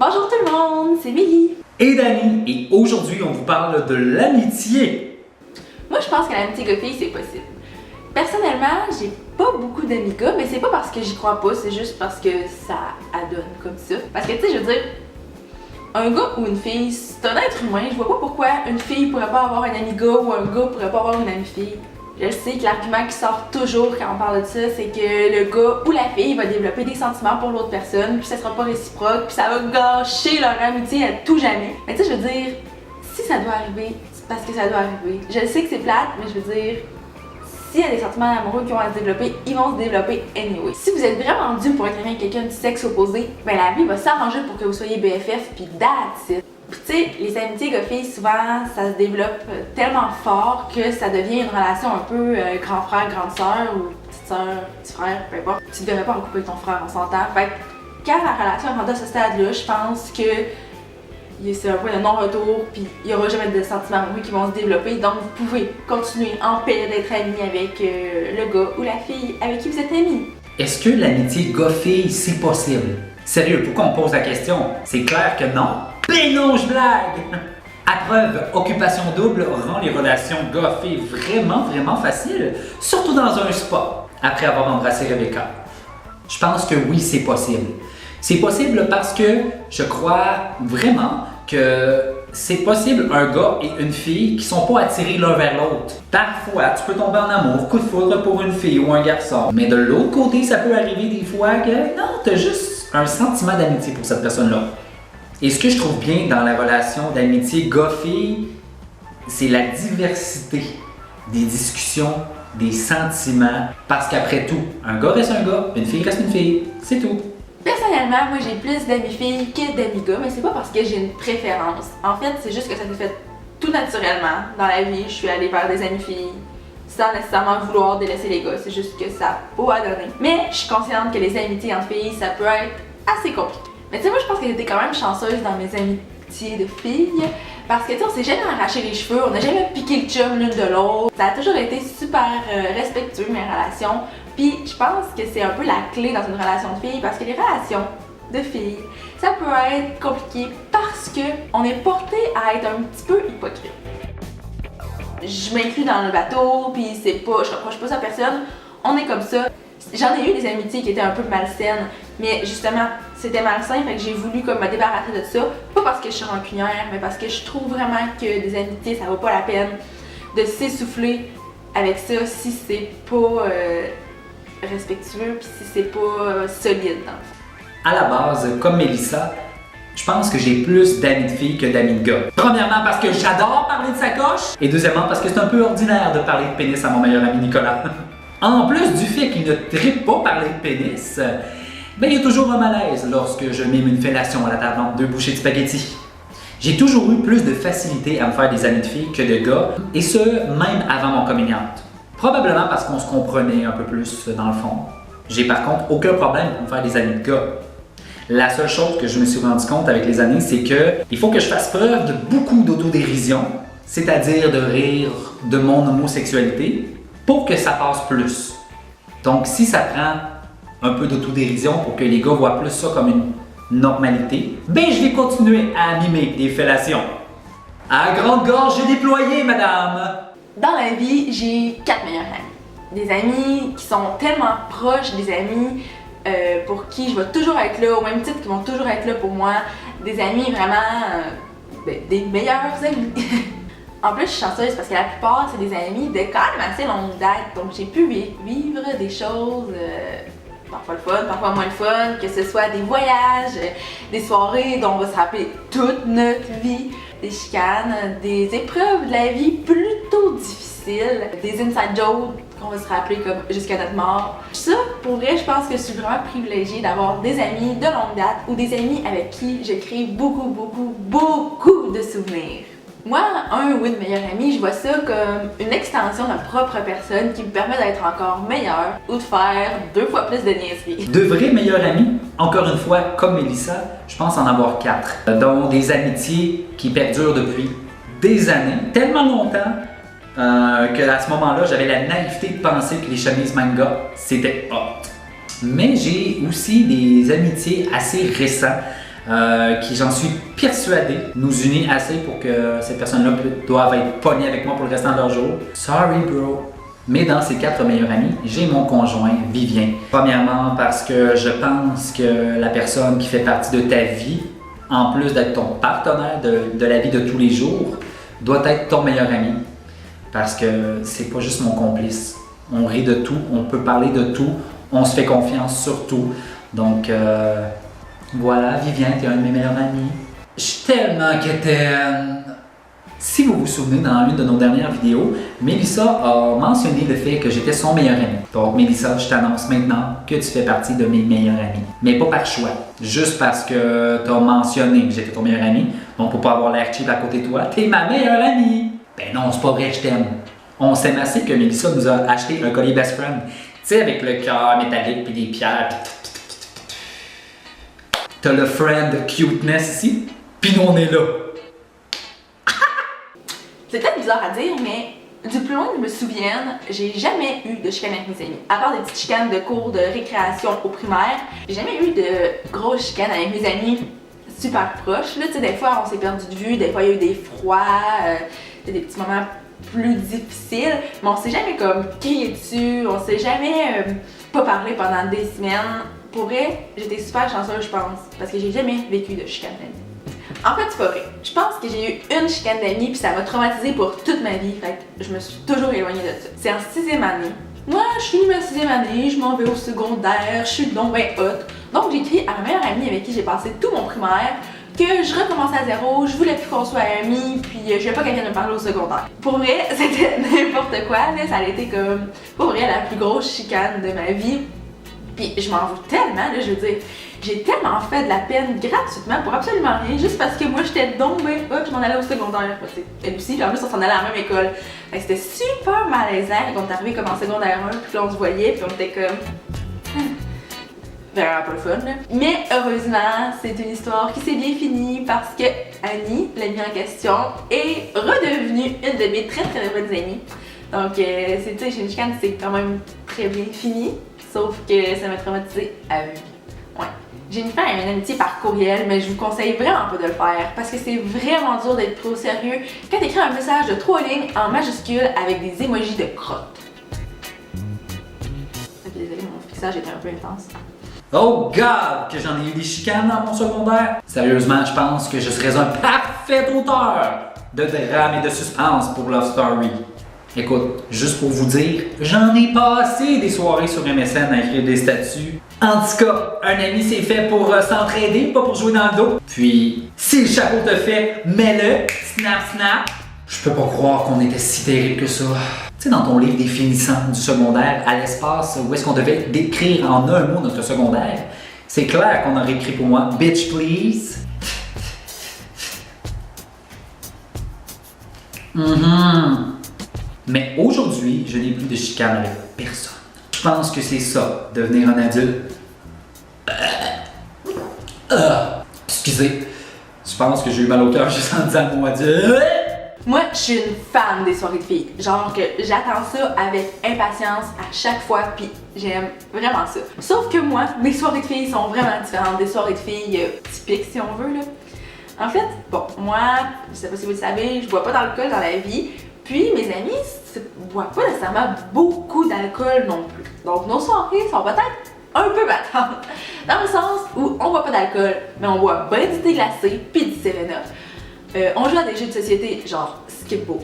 Bonjour tout le monde, c'est Mélie et Dani, et aujourd'hui on vous parle de l'amitié. Moi je pense que l'amitié gars-fille c'est possible. Personnellement, j'ai pas beaucoup d'amis gars, mais c'est pas parce que j'y crois pas, c'est juste parce que ça adonne comme ça. Parce que tu sais, je veux dire, un gars ou une fille, c'est un être humain, je vois pas pourquoi une fille pourrait pas avoir un ami gars ou un gars pourrait pas avoir une amie fille. Je sais que l'argument qui sort toujours quand on parle de ça, c'est que le gars ou la fille va développer des sentiments pour l'autre personne, puis ça sera pas réciproque, puis ça va gâcher leur amitié à tout jamais. Mais tu sais, je veux dire, si ça doit arriver, c'est parce que ça doit arriver. Je sais que c'est plate, mais je veux dire, s'il y a des sentiments amoureux qui vont se développer, ils vont se développer anyway. Si vous êtes vraiment dû pour être avec quelqu'un du sexe opposé, ben la vie va s'arranger pour que vous soyez BFF, puis that's it. Puis tu sais, les amitiés gars-filles, souvent, ça se développe tellement fort que ça devient une relation un peu grand frère, grande sœur ou petite sœur, petit frère, peu importe. Tu ne devrais pas en couple avec ton frère, on s'entend. Fait que quand la relation est rendue à ce stade-là, je pense que c'est un point de non-retour, puis il n'y aura jamais de sentiments amoureux qui vont se développer. Donc vous pouvez continuer en paix d'être amis avec le gars ou la fille avec qui vous êtes amis. Est-ce que l'amitié gars-fille, c'est possible? Sérieux, pourquoi on pose la question? C'est clair que non. Ben non, je blague! À preuve, Occupation Double rend les relations gars-filles vraiment faciles, surtout dans un spa, après avoir embrassé Rebecca. Je pense que oui, c'est possible. C'est possible parce que je crois vraiment que c'est possible un gars et une fille qui sont pas attirés l'un vers l'autre. Parfois, tu peux tomber en amour, coup de foudre pour une fille ou un garçon. Mais de l'autre côté, ça peut arriver des fois que non, t'as juste un sentiment d'amitié pour cette personne-là. Et ce que je trouve bien dans la relation d'amitié gars-fille, c'est la diversité des discussions, des sentiments. Parce qu'après tout, un gars reste un gars, une fille reste une fille. C'est tout. Personnellement, moi j'ai plus d'amis filles que d'amis gars, mais c'est pas parce que j'ai une préférence. En fait, c'est juste que ça s'est fait tout naturellement. Dans la vie, je suis allée vers des amis filles sans nécessairement vouloir délaisser les gars. C'est juste que ça a pas à donner. Mais je suis consciente que les amitiés entre filles, ça peut être assez compliqué. Mais tu sais, moi je pense que j'étais quand même chanceuse dans mes amitiés de filles. Parce que tu sais, on s'est jamais arraché les cheveux, on n'a jamais piqué le chum l'une de l'autre. Ça a toujours été super respectueux, mes relations. Puis je pense que c'est un peu la clé dans une relation de filles, parce que les relations de filles, ça peut être compliqué parce que on est porté à être un petit peu hypocrite. Je m'inclus dans le bateau, puis c'est pas, je reproche pas ça à personne, on est comme ça. J'en ai eu des amitiés qui étaient un peu malsaines, mais justement, c'était malsain, fait que j'ai voulu comme me débarrasser de ça. Pas parce que je suis rancunière, mais parce que je trouve vraiment que des amitiés, ça vaut pas la peine de s'essouffler avec ça si c'est pas respectueux puis si c'est pas solide dans le fond. À la base, comme Mélissa, je pense que j'ai plus d'amis de filles que d'amis de gars. Premièrement parce que j'adore parler de sacoche, et deuxièmement parce que c'est un peu ordinaire de parler de pénis à mon meilleur ami Nicolas. En plus du fait qu'il ne trippe pas parler de pénis, ben il y a toujours un malaise lorsque je mime une fellation à la table entre deux bouchées de spaghettis. J'ai toujours eu plus de facilité à me faire des amis de filles que de gars, et ce, même avant mon coming out. Probablement parce qu'on se comprenait un peu plus dans le fond. J'ai par contre aucun problème pour me faire des amis de gars. La seule chose que je me suis rendu compte avec les années, c'est que il faut que je fasse preuve de beaucoup d'autodérision, c'est-à-dire de rire de mon homosexualité, pour que ça passe plus. Donc si ça prend un peu d'autodérision pour que les gars voient plus ça comme une normalité, ben je vais continuer à mimer des fellations. À grande gorge déployée, madame! Dans la vie, j'ai 4 meilleurs amis. Des amis qui sont tellement proches, des amis pour qui je vais toujours être là, au même titre qu'ils vont toujours être là pour moi. Des amis vraiment, des meilleurs amis. En plus, je suis chanceuse parce que la plupart, c'est des amis de quand même assez longue date. Donc, j'ai pu vivre des choses, parfois le fun, parfois moins le fun, que ce soit des voyages, des soirées dont on va se rappeler toute notre vie, des chicanes, des épreuves de la vie plutôt difficiles, des inside jokes qu'on va se rappeler comme jusqu'à notre mort. Ça, pour vrai, je pense que je suis vraiment privilégiée d'avoir des amis de longue date ou des amis avec qui je crée beaucoup de souvenirs. Moi, un ou une meilleure amie, je vois ça comme une extension de ma propre personne qui me permet d'être encore meilleure ou de faire 2 fois plus de niaiseries. De vrais meilleurs amis, encore une fois, comme Mélissa, je pense en avoir 4, dont des amitiés qui perdurent depuis des années, tellement longtemps que à ce moment-là, j'avais la naïveté de penser que les chemises manga, c'était hot. Mais j'ai aussi des amitiés assez récentes qui, j'en suis persuadé, nous unit assez pour que cette personne-là doive être pognée avec moi pour le restant de leur jour. Sorry, bro. Mais dans ces 4 meilleurs amis, j'ai mon conjoint, Vivien. Premièrement, parce que je pense que la personne qui fait partie de ta vie, en plus d'être ton partenaire de la vie de tous les jours, doit être ton meilleur ami. Parce que c'est pas juste mon complice. On rit de tout, on peut parler de tout, on se fait confiance sur tout. Donc, voilà, Vivien, t'es un de mes meilleurs amis. Je suis tellement quétaine. Si vous vous souvenez, dans une de nos dernières vidéos, Mélissa a mentionné le fait que j'étais son meilleur ami. Donc, Mélissa, je t'annonce maintenant que tu fais partie de mes meilleurs amis. Mais pas par choix, juste parce que tu as mentionné que j'étais ton meilleur ami. Donc, pour pas avoir l'air cheap à côté de toi, t'es ma meilleure amie. Ben non, c'est pas vrai, je t'aime. On s'aime assez que Mélissa nous a acheté un collier best friend. Tu sais, avec le cœur métallique puis des pierres. T'as le friend cuteness ici, puis nous on est là. C'est peut-être bizarre à dire, mais du plus loin que je me souvienne, j'ai jamais eu de chicane avec mes amis. À part des petites chicanes de cours de récréation au primaire, j'ai jamais eu de grosses chicanes avec mes amis super proches. Là, tu sais, des fois on s'est perdu de vue, des fois il y a eu des froids, des petits moments plus difficiles, mais on s'est jamais comme crié dessus, on s'est jamais pas parlé pendant des semaines. Pour vrai, j'étais super chanceuse, je pense, parce que j'ai jamais vécu de chicane d'amis. En fait, c'est pas vrai. Je pense que j'ai eu une chicane d'amis puis ça m'a traumatisée pour toute ma vie. Fait que je me suis toujours éloignée de ça. C'est en 6e année. Moi, je finis ma 6e année, je m'en vais au secondaire, je suis donc ben hot. Donc j'ai écrit à ma meilleure amie avec qui j'ai passé tout mon primaire que je recommençais à zéro, je voulais plus qu'on soit amis, puis je voulais pas quelqu'un me parler au secondaire. Pour vrai, c'était n'importe quoi, là, ça a été comme, pour vrai, la plus grosse chicane de ma vie. Puis je m'en veux tellement, là, je veux dire, j'ai tellement fait de la peine gratuitement pour absolument rien, juste parce que moi j'étais donc ben hop, je m'en allais au secondaire. Elle aussi, puis en plus on s'en allait à la même école. Fait que c'était super malaisant quand on est arrivé comme en secondaire 1, puis là on se voyait, puis on était comme... Vraiment pas le fun, là. Mais heureusement, c'est une histoire qui s'est bien finie parce que Annie, l'amie en question, est redevenue une de mes très très bonnes amies. Donc, c'est, tu sais, chez une chicane, c'est quand même très bien fini, sauf que ça m'a traumatisée à vie. Ouais. J'ai mis fin à une amitié par courriel, mais je vous conseille vraiment pas de le faire parce que c'est vraiment dur d'être trop sérieux quand t'écris un message de 3 lignes en majuscule avec des émojis de crotte. Désolée, mon fixage était un peu intense. Oh God, que j'en ai eu des chicanes dans mon secondaire. Sérieusement, je pense que je serais un parfait auteur de drame et de suspense pour Love Story. Écoute, juste pour vous dire, j'en ai passé des soirées sur MSN à écrire des statuts. En tout cas, un ami c'est fait pour s'entraider, pas pour jouer dans le dos. Puis, si le chapeau te fait, mets-le, snap snap. Je peux pas croire qu'on était si terrible que ça. Tu sais, dans ton livre définissant du secondaire, à l'espace où est-ce qu'on devait décrire en un mot notre secondaire, c'est clair qu'on aurait écrit pour moi « Bitch please ». Mais aujourd'hui, je n'ai plus de chicane avec personne. Je pense que c'est ça, devenir un adulte. Excusez, je pense que j'ai eu mal au cœur juste en disant le mot adulte. Moi, je suis une fan des soirées de filles. Genre que j'attends ça avec impatience à chaque fois, puis j'aime vraiment ça. Sauf que moi, mes soirées de filles sont vraiment différentes des soirées de filles typiques, si on veut, là. En fait, bon, moi, je sais pas si vous le savez, je bois pas d'alcool dans la vie, puis mes amis ne boivent pas nécessairement beaucoup d'alcool non plus. Donc nos soirées sont peut-être un peu battantes, dans le sens où on boit pas d'alcool, mais on boit ben du thé glacé, puis du 7-Up. On joue à des jeux de société, genre Skip-Bo.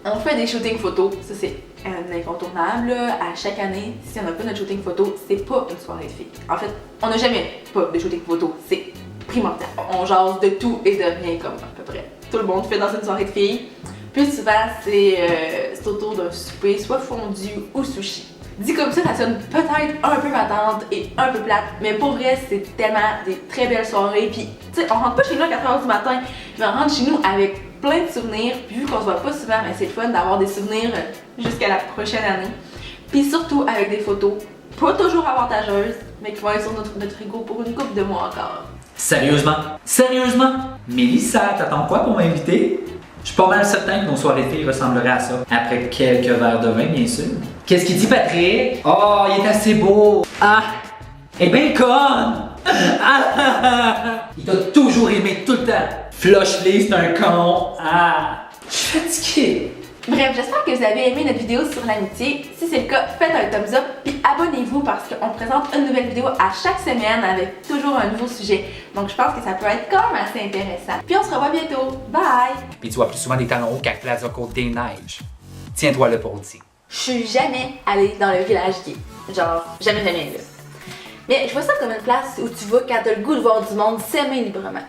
On fait des shootings photos, ça c'est un incontournable. À chaque année, si on n'a pas notre shooting photo, c'est pas une soirée de filles. En fait, on n'a jamais pas de shooting photo, c'est primordial. On jase de tout et de rien, comme à peu près tout le monde fait dans une soirée de filles. Puis souvent, c'est autour d'un souper, soit fondu ou sushi. Dit comme ça sonne peut-être un peu battante et un peu plate, mais pour vrai, c'est tellement des très belles soirées. Puis, tu sais, on rentre pas chez nous à 4h du matin, mais on rentre chez nous avec plein de souvenirs. Puis, vu qu'on se voit pas souvent, mais c'est le fun d'avoir des souvenirs jusqu'à la prochaine année. Puis, surtout avec des photos pas toujours avantageuses, mais qui vont être sur notre frigo pour une couple de mois encore. Sérieusement? Sérieusement? Mélissa, t'attends quoi pour m'inviter? Je suis pas mal certain que nos soirées de filles ressembleraient à ça. Après quelques verres de vin, bien sûr. Qu'est-ce qu'il dit, Patrick? Oh, il est assez beau! Ah! Eh ben, conne! Il t'a toujours aimé tout le temps. Flushly, c'est un con. Je suis fatigué. Bref, j'espère que vous avez aimé notre vidéo sur l'amitié. Si c'est le cas, faites un thumbs up puis abonnez-vous parce qu'on présente une nouvelle vidéo à chaque semaine avec toujours un nouveau sujet. Donc je pense que ça peut être quand même assez intéressant. Puis on se revoit bientôt. Bye! Puis tu vois plus souvent des talons hauts qu'à Plaza Côte-des-Neiges. Tiens-toi là pour le dire. Je suis jamais allée dans le village gay. Genre, jamais là. Mais je vois ça comme une place où tu vas quand t'as le goût de voir du monde s'aimer librement.